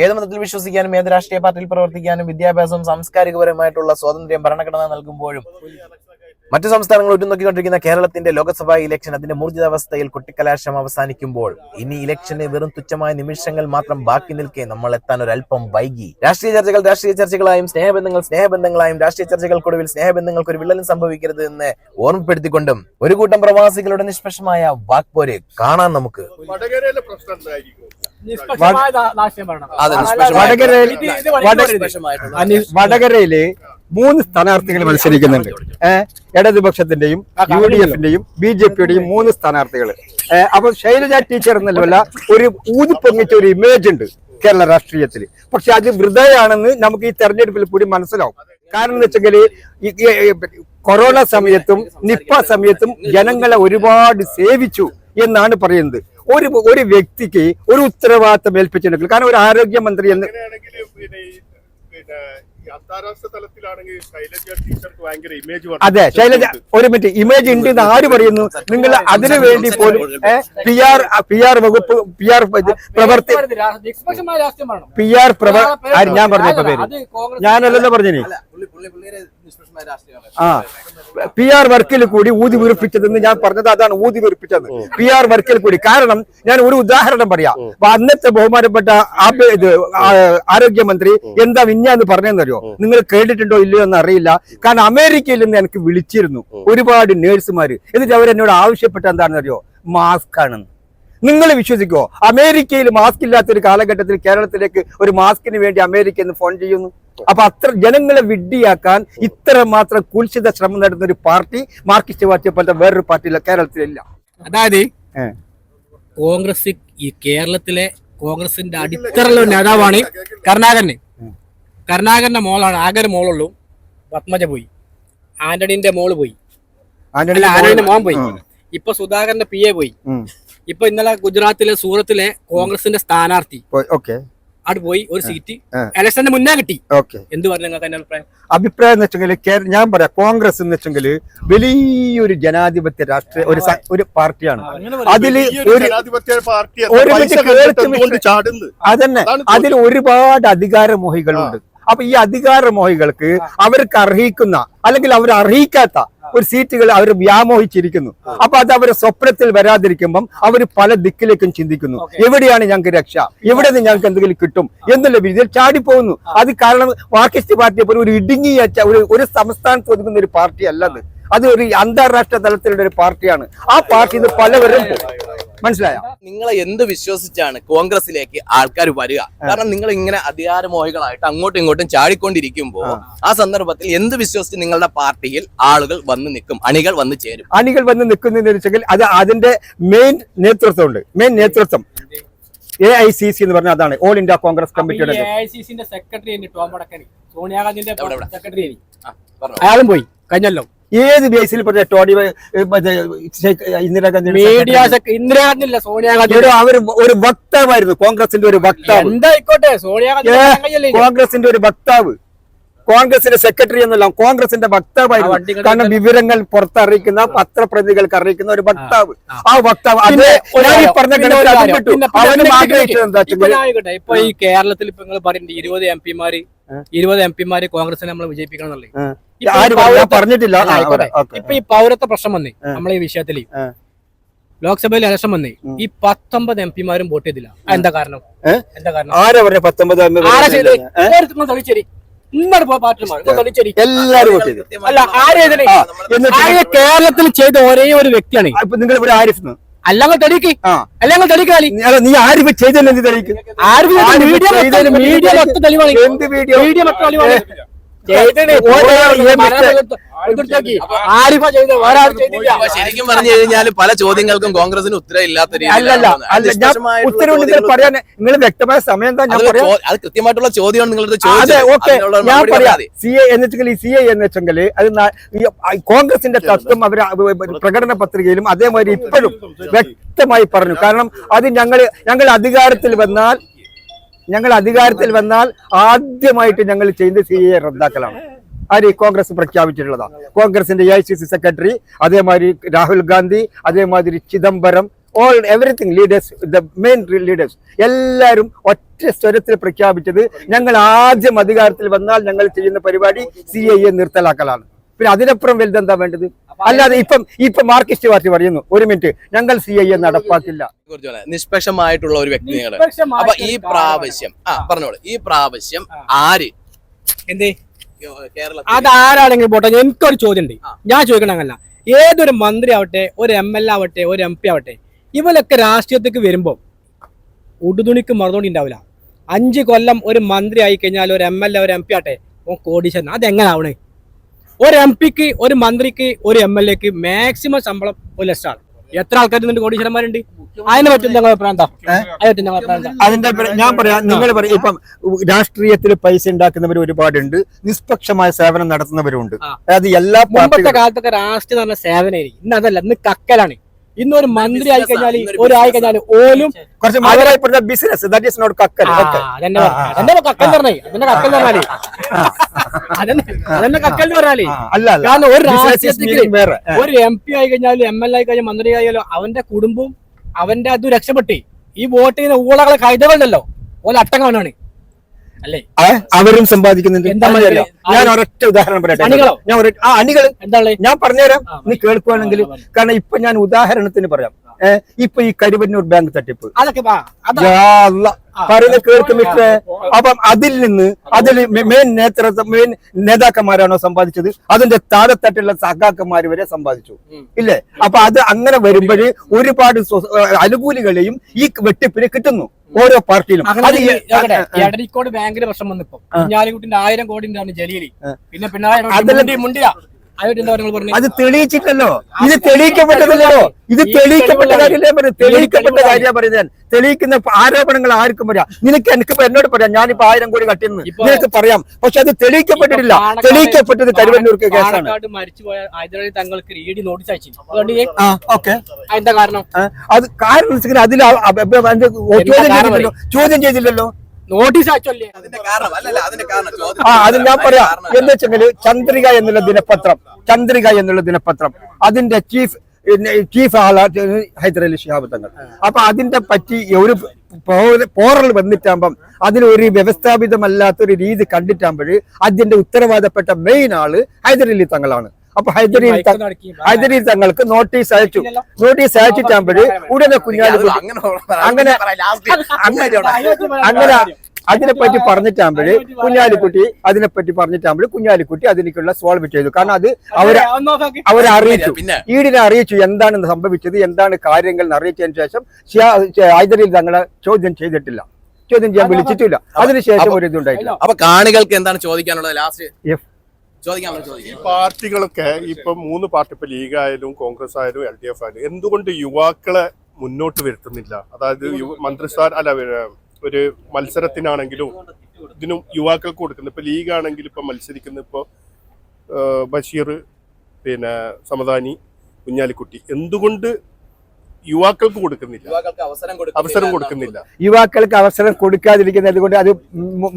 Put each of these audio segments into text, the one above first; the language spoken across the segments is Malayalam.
ഏത് മതത്തിൽ വിശ്വസിക്കാനും ഏത് രാഷ്ട്രീയ പാർട്ടിയിൽ പ്രവർത്തിക്കാനും വിദ്യാഭ്യാസവും സാംസ്കാരികപരമായിട്ടുള്ള സ്വാതന്ത്ര്യം ഭരണഘടന നൽകുമ്പോഴും മറ്റു സംസ്ഥാനങ്ങൾ ഉറ്റുനോക്കിക്കൊണ്ടിരിക്കുന്ന കേരളത്തിന്റെ ലോക്സഭാ ഇലക്ഷൻ അതിന്റെ മൂർജിതാവസ്ഥയിൽ കൊട്ടിക്കലാശം അവസാനിക്കുമ്പോൾ ഇനി ഇലക്ഷന് വെറും തുച്ഛമായ നിമിഷങ്ങൾ മാത്രം ബാക്കി നിൽക്കെ നമ്മൾ എത്താൻ ഒരല്പം വൈകി. രാഷ്ട്രീയ ചർച്ചകളായും സ്നേഹബന്ധങ്ങളായും രാഷ്ട്രീയ ചർച്ചകൾക്കൊടുവിൽ സ്നേഹബന്ധങ്ങൾക്ക് ഒരു വിള്ളലും സംഭവിക്കരുത് എന്ന് ഓർമ്മപ്പെടുത്തിക്കൊണ്ടും ഒരു കൂട്ടം പ്രവാസികളുടെ നിഷ്പക്ഷമായ വാക്പോര് കാണാൻ നമുക്ക്. വടകരയില് 3 സ്ഥാനാർത്ഥികൾ മത്സരിക്കുന്നുണ്ട്. ഇടതുപക്ഷത്തിന്റെയും UDF-ന്റെയും BJP-യുടെയും 3 സ്ഥാനാർത്ഥികൾ. അപ്പൊ ശൈലജ ടീച്ചർ എന്നല്ല ഒരു ഊതിപ്പൊങ്ങിച്ച ഒരു ഇമേജ് ഉണ്ട് കേരള രാഷ്ട്രീയത്തിൽ. പക്ഷെ അത് വൃഥയാണെന്ന് നമുക്ക് ഈ തെരഞ്ഞെടുപ്പിൽ കൂടി മനസ്സിലാവും. കാരണം എന്ന് വെച്ചെങ്കിൽ കൊറോണ സമയത്തും നിപ്പ സമയത്തും ജനങ്ങളെ ഒരുപാട് സേവിച്ചു എന്നാണ് പറയുന്നത്. ഒരു വ്യക്തിക്ക് ഒരു ഉത്തരവാദിത്തം ഏൽപ്പിച്ചിട്ടുണ്ട്. കാരണം ഒരു ആരോഗ്യമന്ത്രി എന്ന് അതെ ശൈലജ ഒരു മിനിറ്റ് ഇമേജ് ഉണ്ട് എന്ന് ആര് പറയുന്നു? നിങ്ങൾ അതിനു വേണ്ടി പോലും PR വകുപ്പ് ഞാൻ പറഞ്ഞ പേര് ഞാനല്ലല്ലോ പറഞ്ഞിനി PR വർക്കിൽ കൂടി ഊതി വീർപ്പിച്ചതെന്ന് ഞാൻ പറഞ്ഞത് അതാണ്. ഊതി വീർപ്പിച്ചത് PR വർക്കിൽ കൂടി. കാരണം ഞാൻ ഒരു ഉദാഹരണം പറയാം. അന്നത്തെ ബഹുമാനപ്പെട്ട ആരോഗ്യമന്ത്രി എന്താ വിഞ്ഞാന്ന് പറഞ്ഞെന്നറിയോ? നിങ്ങൾ കേട്ടിട്ടുണ്ടോ ഇല്ലയോ എന്ന് അറിയില്ല. കാരണം അമേരിക്കയിൽ നിന്ന് എനിക്ക് വിളിച്ചിരുന്നു ഒരുപാട് നേഴ്സുമാര്. എന്നിട്ട് അവരെന്നോട് ആവശ്യപ്പെട്ട എന്താണെന്നറിയോ? മാസ്ക് ആണെന്ന്. നിങ്ങൾ വിശ്വസിക്കോ? അമേരിക്കയിൽ മാസ്ക് ഇല്ലാത്തൊരു കാലഘട്ടത്തിൽ കേരളത്തിലേക്ക് ഒരു മാസ്കിന് വേണ്ടി അമേരിക്കയിൽ നിന്ന് ഫോൺ ചെയ്യുന്നു. അപ്പൊ അത്ര ജനങ്ങളെ വിഡ്ഢിയാക്കാൻ ഇത്ര മാത്രം കുൽസിത ശ്രമം നടത്തുന്ന ഒരു പാർട്ടി മാർക്സിസ്റ്റ് പാർട്ടിയെ പോലത്തെ വേറൊരു പാർട്ടി കേരളത്തിലില്ല. അതായത് കോൺഗ്രസ് ഈ കേരളത്തിലെ കോൺഗ്രസിന്റെ അടിത്തറയുള്ള നേതാവാണ് കരുണാകരന്റെ മോളാണ്. ആകെ ഒരു മോളുള്ളൂ. പത്മജ പോയി, ആന്റണിന്റെ മോള് പോയി, ആന്റണിന്റെ മോൻ പോയി, ഇപ്പൊ സുധാകരന്റെ PA പോയി, ഇപ്പൊ ഇന്നലെ ഗുജറാത്തിലെ സൂറത്തിലെ കോൺഗ്രസിന്റെ സ്ഥാനാർത്ഥി അവിടെ പോയി ഒരു സീറ്റ് ഇലക്ഷന് മുന്നേ കിട്ടി. എന്ത് പറഞ്ഞു നിങ്ങൾക്ക് എന്റെ അഭിപ്രായം എന്ന് വെച്ചെങ്കിൽ ഞാൻ പറയാം, കോൺഗ്രസ് എന്ന് വെച്ചെങ്കിൽ വലിയൊരു ജനാധിപത്യ രാഷ്ട്രീയ ഒരു പാർട്ടിയാണ്. അതിൽ അതന്നെ അതിൽ ഒരുപാട് അധികാരമോഹികളുണ്ട്. അപ്പൊ ഈ അധികാരമോഹികൾക്ക് അവർക്ക് അർഹിക്കുന്ന അല്ലെങ്കിൽ അവർ അർഹിക്കാത്ത ഒരു സീറ്റുകൾ അവർ വ്യാമോഹിച്ചിരിക്കുന്നു. അപ്പൊ അത് അവരെ സ്വപ്നത്തിൽ വരാതിരിക്കുമ്പം അവർ പല ദിക്കിലേക്കും ചിന്തിക്കുന്നു. എവിടെയാണ് ഞങ്ങൾക്ക് രക്ഷ, എവിടെ നിന്ന് ഞങ്ങൾക്ക് എന്തെങ്കിലും കിട്ടും എന്നുള്ള രീതിയിൽ ചാടിപ്പോകുന്നു. അത് കാരണം മാർക്സിസ്റ്റ് പാർട്ടിയെ പോലെ ഒരു ഇടുങ്ങിയ ഒരു സംസ്ഥാനത്ത് ഒതുങ്ങുന്ന ഒരു പാർട്ടി അല്ലത്. അത് ഒരു അന്താരാഷ്ട്ര തലത്തിലുള്ള ഒരു പാർട്ടിയാണ്. ആ പാർട്ടി ഇത് പലവരും മനസ്സിലായ. നിങ്ങളെ എന്ത് വിശ്വസിച്ചാണ് കോൺഗ്രസിലേക്ക് ആൾക്കാർ വരിക? കാരണം നിങ്ങൾ ഇങ്ങനെ അധികാരമോഹികളായിട്ട് അങ്ങോട്ടും ഇങ്ങോട്ടും ചാടിക്കൊണ്ടിരിക്കുമ്പോ ആ സന്ദർഭത്തിൽ എന്ത് വിശ്വസിച്ച് നിങ്ങളുടെ പാർട്ടിയിൽ ആളുകൾ വന്ന് നിൽക്കും, അണികൾ വന്ന് ചേരും? അണികൾ വന്ന് നിൽക്കുന്നതെന്ന് വെച്ചെങ്കിൽ അത് അതിന്റെ മെയിൻ നേതൃത്വം ഉണ്ട്. മെയിൻ നേതൃത്വം AICC എന്ന് പറഞ്ഞാൽ അതാണ് ഓൾ ഇന്ത്യ കോൺഗ്രസ് കമ്മിറ്റിയുടെ സെക്രട്ടറി സോണിയാഗാന്ധിന്റെ സെക്രട്ടറി അയാളും പോയി കഴിഞ്ഞല്ലോ. ഏത് ബേസിൽ ടോണി ഇന്ദിരാഗാന്ധി ഇന്ദിരാഗാന്ധി സോണിയാഗാന്ധി അവർ ഒരു വക്താവായിരുന്നു. കോൺഗ്രസിന്റെ ഒരു വക്താവ്. എന്തായിക്കോട്ടെ, സോണിയാഗാന്ധി കോൺഗ്രസിന്റെ ഒരു വക്താവ്, കോൺഗ്രസിന്റെ സെക്രട്ടറി എന്നല്ല, കോൺഗ്രസിന്റെ വക്താവായിരുന്നു. കാരണം വിവരങ്ങൾ പുറത്തറിയിക്കുന്ന പത്രപ്രതികൾക്ക് അറിയിക്കുന്ന ഒരു വക്താവ്. ആ വക്താവ് ഇപ്പൊ ഈ കേരളത്തിൽ ഇപ്പൊ നിങ്ങൾ പറയുന്നത് 20 MP-മാര് കോൺഗ്രസിനെ നമ്മൾ വിജയിപ്പിക്കണം എന്നുള്ളത് പറഞ്ഞിട്ടില്ല. ഇപ്പൊ ഈ പൗരത്വ പ്രശ്നം വന്നേ നമ്മളെ ഈ വിഷയത്തിൽ ലോക്സഭയിൽ ഇലക്ഷൻ വന്നേ ഈ 19 MP-മാരും വോട്ട് ചെയ്തില്ല. എന്താ കാരണം? ആരാ പറഞ്ഞ 19? തൊളിച്ചേരി കേരളത്തിൽ ചെയ്ത ഒരേ ഒരു വ്യക്തിയാണ് നിങ്ങൾ ഇവിടെ ആരിഫ്. അല്ലെങ്കിൽ തെളിയിക്ക്, അല്ലെങ്കിൽ തെളിയിക്കാലി. നീ ആരിഫ് ചെയ്തല്ലേ തെളിയിക്കും? മീഡിയ മൊത്തം തെളിവാണ്. മീഡിയ മൊത്തം തെളിവാണ്. ശരിക്കും പറഞ്ഞു കഴിഞ്ഞാൽ പല ചോദ്യങ്ങൾക്കും കോൺഗ്രസിന് ഉത്തരം ഇല്ലാത്ത ഉത്തരവ് പറയാൻ നിങ്ങൾ വ്യക്തമായ സമയം അത് കൃത്യമായിട്ടുള്ള ചോദ്യമാണ് നിങ്ങളുടെ CA എന്ന് വെച്ചെങ്കിൽ അത് കോൺഗ്രസിന്റെ തത്വം അവർ പ്രകടന പത്രികയിലും അതേമാതിരി ഇപ്പോഴും വ്യക്തമായി പറഞ്ഞു. കാരണം അത് ഞങ്ങൾ അധികാരത്തിൽ വന്നാൽ ആദ്യമായിട്ട് ഞങ്ങൾ ചെയ്യുന്ന CA റദ്ദാക്കലാണ്. ആര്? കോൺഗ്രസ് പ്രഖ്യാപിച്ചിട്ടുള്ളതാണ്. കോൺഗ്രസിന്റെ AICC സെക്രട്ടറി, അതേമാതിരി രാഹുൽ ഗാന്ധി, അതേമാതിരി Chidambaram, everything leaders, the main leaders എല്ലാവരും ഒറ്റ ഒറ്റ സ്വരത്തിൽ പ്രഖ്യാപിച്ചത് ഞങ്ങൾ ആദ്യം അധികാരത്തിൽ വന്നാൽ ഞങ്ങൾ ചെയ്യുന്ന പരിപാടി CAA നിർത്തലാക്കലാണ്. പിന്നെ അതിനപ്പുറം വലുതെന്താ വേണ്ടത്? അല്ലാതെ ഇപ്പം മാർക്സിസ്റ്റ് പാർട്ടി പറയുന്നു 1 മിനിറ്റ് ഞങ്ങൾ CAA നടപ്പാക്കില്ല. നിഷ്പക്ഷമായിട്ടുള്ള ഒരു വ്യക്തി നിങ്ങള്. അപ്പൊ ഈ പ്രാവശ്യം പറഞ്ഞോളൂ, ഈ പ്രാവശ്യം ആര് എന്തേ കേരളത്തിൽ അതാരാണെങ്കിലും പോട്ടെ, എനിക്കൊരു ചോദ്യം ഉണ്ട്. ഞാൻ ചോദിക്കണം അങ്ങനല്ല, ഏതൊരു മന്ത്രി ആവട്ടെ, ഒരു MLA ആവട്ടെ, ഒരു MP ആവട്ടെ, ഇവരൊക്കെ രാഷ്ട്രീയത്തേക്ക് വരുമ്പോ ഉടുതുണിക്ക് മറുതുണി ഉണ്ടാവില്ല. 5 കൊല്ലം ഒരു മന്ത്രി ആയി കഴിഞ്ഞാൽ ഒരു MLA ഒരു MP ആട്ടെ കോടീശ്വരൻ. അതെങ്ങനെ ആവണേ? ഒരു MPക്ക്, ഒരു മന്ത്രിക്ക്, ഒരു MLAക്ക് മാക്സിമം ശമ്പളം 1 ലക്ഷമാണ്. എത്ര ആൾക്കാർ കോടീശ്വരന്മാരുണ്ട്? അതിനെ പറ്റും ഞങ്ങൾ അഭിപ്രായം എന്താ? അതിന്റെ ഞാൻ പറയാം, നിങ്ങൾ പറയും ഇപ്പം രാഷ്ട്രീയത്തിൽ പൈസ ഉണ്ടാക്കുന്നവർ ഒരുപാടുണ്ട്, നിഷ്പക്ഷമായ സേവനം നടത്തുന്നവരുണ്ട്. അതായത് എല്ലാ മുമ്പത്തെ കാലത്തൊക്കെ രാഷ്ട്രീയം പറഞ്ഞ സേവനമായിരിക്കും. ഇന്ന് അതല്ല, ഇന്ന് കക്കലാണ്. ഇന്നൊരു മന്ത്രി ആയി കഴിഞ്ഞാൽ ഒരായി കഴിഞ്ഞാൽ ഓലും കുറച്ച് ബിസിനസ് ദാറ്റ് ഈസ് നോട്ട് കക്കൽ. അതെന്നെ കക്കൽ പറഞ്ഞേ, അതെന്നെ കക്കൽ പറഞ്ഞാലേ, അതെന്നെ കക്കൽ പറഞ്ഞാലേ. കാരണം ഒരു രാഷ്ട്രീയത്തിൽ ഒരു MP ആയി കഴിഞ്ഞാലും MLA ആയി കഴിഞ്ഞാൽ മന്ത്രി ആയാലും അവന്റെ കുടുംബവും അവന്റെ അത് രക്ഷപ്പെട്ട് ഈ വോട്ട് ചെയ്യുന്ന ഊളകളെ കൈതകളുണ്ടല്ലോ ഓല അട്ടങ്ങാനാണ് അല്ലേ? അവരും സമ്പാദിക്കുന്നുണ്ട്. ഞാൻ ഒരൊറ്റ ഉദാഹരണം പറയട്ടെ. അണികൾ ഞാൻ പറഞ്ഞുതരാം, നീ കേൾക്കുവാണെങ്കിൽ. കാരണം ഇപ്പൊ ഞാൻ ഉദാഹരണത്തിന് പറയാം. ഇപ്പൊ ഈ കരുവന്നൂർ ബാങ്ക് തട്ടിപ്പ് പറയുന്ന കേൾക്കും മിസ്റ്റർ. അപ്പം അതിൽ മെയിൻ നേതാക്കന്മാരാണോ സമ്പാദിച്ചത്? അതിന്റെ താഴെത്തട്ടുള്ള സഖാക്കന്മാർ വരെ സമ്പാദിച്ചു ഇല്ലേ? അപ്പൊ അത് അങ്ങനെ വരുമ്പോൾ ഒരുപാട് അനുകൂലികളെയും ഈ വെട്ടിപ്പിന് കിട്ടുന്നു ഓരോ പാർട്ടിയിലും. എടരിക്കോട് ബാങ്കിന്റെ പ്രശ്നം വന്നപ്പോ കുഞ്ഞാലിക്കുട്ടിന്റെ 1000 കോടി ജലീലി, പിന്നെ പിണറായി മുണ്ടിയ അത് തെളിയിച്ചിട്ടല്ലോ. ഇത് തെളിയിക്കപ്പെട്ടതല്ലോ. ഇത് തെളിയിക്കപ്പെട്ട കാര്യമല്ലേ പറയുന്നത്. തെളിയിക്കപ്പെട്ട കാര്യമാണ് പറയുന്നത്. തെളിയിക്കുന്ന ആരോപണങ്ങൾ ആർക്കും പറയാം. എനിക്കിപ്പോ എന്നോട് പറയാം, ഞാനിപ്പോ 1000 കോടി കട്ടിയെന്ന് നിനക്ക് പറയാം. പക്ഷെ അത് തെളിയിക്കപ്പെട്ടിട്ടില്ല. തെളിയിക്കപ്പെട്ടത് കരുവന്നൂർക്ക് കേസാണ്. മരിച്ചുപോയ തങ്ങൾക്ക് ED നോട്ടീസ് അയച്ചു. അത് കാരണം അതിൽ ചോദ്യം ചെയ്തില്ലല്ലോ. നോട്ടീസ് അയച്ചല്ലേ. അത് ഞാൻ പറയാം. എന്താ വെച്ചെങ്കില് ചന്ദ്രിക എന്നുള്ള ദിനപത്രം അതിന്റെ ചീഫ് ആളാണ് ഹൈദരലി ശിഹാബ് തങ്ങൾ. അപ്പൊ അതിന്റെ പറ്റി ഒരു പോറൽ വന്നിട്ടാകുമ്പം അതിലൊരു വ്യവസ്ഥാപിതമല്ലാത്തൊരു രീതി കണ്ടിട്ടാകുമ്പോൾ അതിന്റെ ഉത്തരവാദപ്പെട്ട മെയിൻ ആള് ഹൈദരലി തങ്ങളാണ്. അപ്പൊ ഹൈദരലി തങ്ങൾക്ക് നോട്ടീസ് അയച്ചിട്ടാകുമ്പോൾ ഉടനെ കുഞ്ഞാലിക്കുട്ടി അങ്ങനെ അതിനെപ്പറ്റി പറഞ്ഞിട്ടാകുമ്പോൾ കുഞ്ഞാലിക്കുട്ടി അതിലേക്കുള്ള സോൾവ് ചെയ്തു. കാരണം അത് അവരെ അറിയിച്ചു, ഈടിനെ അറിയിച്ചു എന്താണ് സംഭവിച്ചത്, എന്താണ് കാര്യങ്ങൾ അറിയിച്ചതിന് ശേഷം ഹൈദരലി തങ്ങളെ ചോദ്യം ചെയ്യാൻ വിളിച്ചിട്ടില്ല. അതിനുശേഷം ഒരു ഇതുണ്ടായിട്ടില്ല. അപ്പൊ കാണികൾക്ക് എന്താണ് ചോദിക്കാനുള്ളത്? ലാസ്റ്റ് ഈ പാർട്ടികളൊക്കെ ഇപ്പൊ 3 പാർട്ടി, ഇപ്പൊ ലീഗ് ആയാലും കോൺഗ്രസ് ആയാലും LDF ആയാലും എന്തുകൊണ്ട് യുവാക്കളെ മുന്നോട്ട് വരുത്തുന്നില്ല? അതായത് മന്ത്രിസ്ഥാന അല്ല, ഒരു മത്സരത്തിനാണെങ്കിലും ഇതിനും യുവാക്കൾക്ക് കൊടുക്കുന്നത്. ഇപ്പൊ ലീഗ് ആണെങ്കിൽ ഇപ്പൊ മത്സരിക്കുന്ന ഇപ്പൊ ബഷീർ, പിന്നെ സമദാനി, കുഞ്ഞാലിക്കുട്ടി, എന്തുകൊണ്ട് യുവാക്കൾക്ക് കൊടുക്കുന്നില്ല? അവസരം കൊടുക്കുന്നില്ല. യുവാക്കൾക്ക് അവസരം കൊടുക്കാതിരിക്കുന്നത് കൊണ്ട് അത്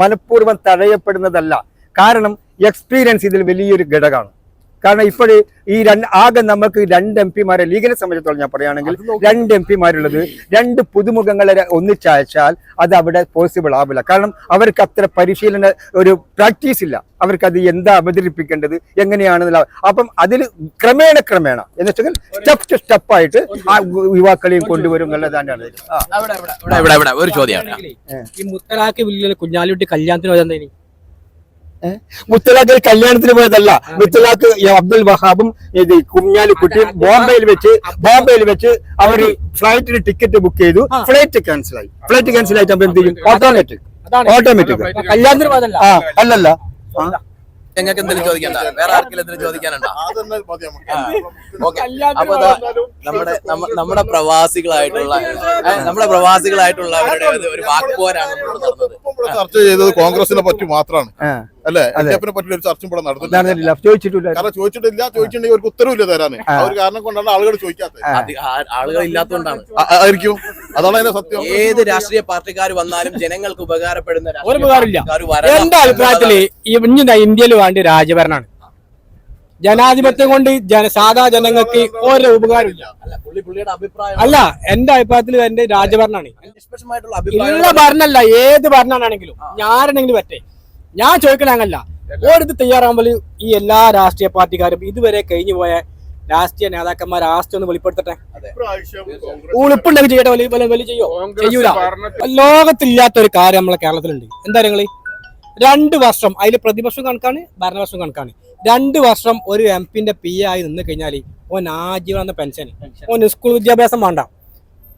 മനഃപൂർവ്വം തടയപ്പെടുന്നതല്ല. കാരണം എക്സ്പീരിയൻസ് ഇതിൽ വലിയൊരു ഘടകമാണ്. കാരണം ഇപ്പോഴ് ഈ ആകെ നമുക്ക് 2 MP ലീഗിനെ സംബന്ധിച്ചിടത്തോളം ഞാൻ പറയുകയാണെങ്കിൽ 2 MP രണ്ട് പുതുമുഖങ്ങളെ ഒന്നിച്ചയച്ചാൽ അത് അവിടെ പോസിബിൾ ആവില്ല. കാരണം അവർക്ക് അത്ര പരിശീലന ഒരു പ്രാക്ടീസ് ഇല്ല. അവർക്കത് എന്താ അവതരിപ്പിക്കേണ്ടത്, എങ്ങനെയാണെന്നുള്ള. അപ്പം അതിൽ ക്രമേണ എന്ന് വെച്ചാൽ സ്റ്റെപ്പായിട്ട് ആ യുവാക്കളെയും കൊണ്ടുവരും എന്നുള്ളതാണ്. ഒരു ചോദ്യം, ഈ മുത്തലാഖ് ബില്ലിൽ കുഞ്ഞാലിക്കുട്ടി കല്യാണത്തിന് മുത്തലാഖ് കല്യാണത്തിന് പോയതല്ല. മുത്തലാഖ് അബ്ദുൽ വഹാബും കുഞ്ഞാലിക്കുട്ടി ബോംബെയിൽ വെച്ച് അവർ ഫ്ലൈറ്റിന് ടിക്കറ്റ് ബുക്ക് ചെയ്തു. ഫ്ലൈറ്റ് ക്യാൻസൽ ആയിട്ട് എന്ത് ചെയ്യും? ഓട്ടോമാറ്റിക് കല്യാണത്തിന് പോയതല്ല. അല്ലല്ല, നിങ്ങൾക്ക് എന്തെങ്കിലും ചോദിക്കണ്ട? വേറെ ആർക്കെങ്കിലും എന്തെങ്കിലും ചോദിക്കാനുണ്ടോ? അപ്പൊ നമ്മുടെ പ്രവാസികളായിട്ടുള്ളവരുടെ ഒരു വാക്പോരാണ് ചർച്ച ചെയ്തത് കോൺഗ്രസിനെ പറ്റി മാത്രമാണ് അല്ലെ? എൽഡിഎഫിനെ പറ്റി ഒരു ചർച്ച ഇവിടെ നടന്നിട്ടില്ല. ചോദിച്ചിട്ടില്ലെങ്കിൽ അവർക്ക് ഉത്തരവില്ല തരാന്. ആ ഒരു കാരണം കൊണ്ടാണ് ആളുകൾ ചോദിക്കാത്തത്. ആളുകൾ ഇല്ലാത്തതുകൊണ്ടാണ് ആയിരിക്കും. അതാണ് അതിന്റെ സത്യം. ഏത് രാഷ്ട്രീയ പാർട്ടിക്കാർ വന്നാലും ജനങ്ങൾക്ക് ഉപകാരപ്പെടുന്ന ഒരു ഉപകാരമില്ല. എന്റെ അഭിപ്രായത്തില് ഇന്ത്യയിൽ വേണ്ട രാജഭരണമാണ്. ജനാധിപത്യം കൊണ്ട് സാധാ ജനങ്ങൾക്ക് ഓരോ ഉപകാരമില്ല. പുള്ളിയുടെ അഭിപ്രായം അല്ല, എന്റെ അഭിപ്രായത്തിൽ എന്റെ രാജഭരണമാണ്. നിഷ്പക്ഷമായിട്ടുള്ള ഇല്ല ഭരണമല്ല, ഏത് ഭരണമാണെങ്കിലും ഞാനാണെങ്കിലും പറ്റേ. ഞാൻ ചോദിക്കണ അങ്ങല്ല, ഓരോത് തയ്യാറാകുമ്പോൾ ഈ എല്ലാ രാഷ്ട്രീയ പാർട്ടിക്കാരും ഇതുവരെ കഴിഞ്ഞു പോയ രാഷ്ട്രീയ നേതാക്കന്മാർ ആസ്തി ഒന്ന് വെളിപ്പെടുത്തട്ടെ. ഉളുപ്പുണ്ടെങ്കിൽ ചെയ്യട്ടെ, വലിയ ചെയ്യോ? ചെയ്യൂല. ലോകത്തില്ലാത്ത ഒരു കാര്യം നമ്മളെ കേരളത്തിലുണ്ട്. എന്താ നിങ്ങള് 2 വർഷം അതിൽ പ്രതിപക്ഷം കണക്കാണ്, ഭരണപക്ഷം കണക്കാണ്. 2 വർഷം ഒരു MP PA ആയി നിന്ന് കഴിഞ്ഞാൽ ഓൻ ആജീവന പെൻഷൻ, ഓൻ സ്കൂൾ വിദ്യാഭ്യാസം വേണ്ട,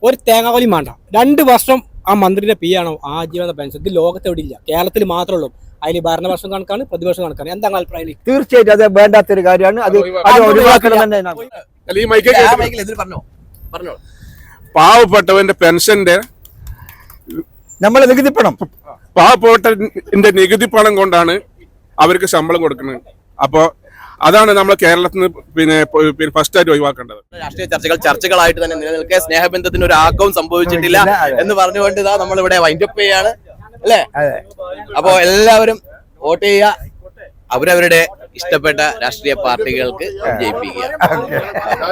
ഒരു തേങ്ങാവലിയും വേണ്ട. 2 വർഷം ആ മന്ത്രിയുടെ PA ആണോ ആജീവന പെൻഷൻ. ഇത് ലോകത്ത് എവിടെ ഇല്ല, കേരളത്തിൽ മാത്രമേ ഉള്ളൂ. അതിൽ ഭരണപക്ഷം കണക്കാണ്, പ്രതിപക്ഷം കണക്കാണ്. എന്താ അഭിപ്രായം? തീർച്ചയായിട്ടും അത് വേണ്ടാത്തൊരു കാര്യമാണ്. അത് ഒഴിവാക്കണം തന്നെ. പാവപ്പെട്ടവന്റെ പെൻഷന്റെ നമ്മളെ നികുതി പണം, പാവപ്പെട്ട നികുതി പണം കൊണ്ടാണ് അവർക്ക് ശമ്പളം കൊടുക്കുന്നത്. അപ്പോ അതാണ് നമ്മൾ കേരളത്തിൽ നിന്ന് പിന്നെ ഫസ്റ്റ് ആയിട്ട് ഒഴിവാക്കേണ്ടത്. രാഷ്ട്രീയ ചർച്ചകളായിട്ട് തന്നെ നിലനിൽക്കെ സ്നേഹബന്ധത്തിന് ഒരു ആക്കവും സംഭവിച്ചിട്ടില്ല എന്ന് പറഞ്ഞുകൊണ്ട് ഇതാ നമ്മളിവിടെ വൈൻഡപ്പ് ചെയ്യാണ് അല്ലേ. അപ്പോ എല്ലാവരും വോട്ട് ചെയ്യുക, അവരവരുടെ ഇഷ്ടപ്പെട്ട രാഷ്ട്രീയ പാർട്ടികൾക്ക് ജയിപ്പിക്കുക.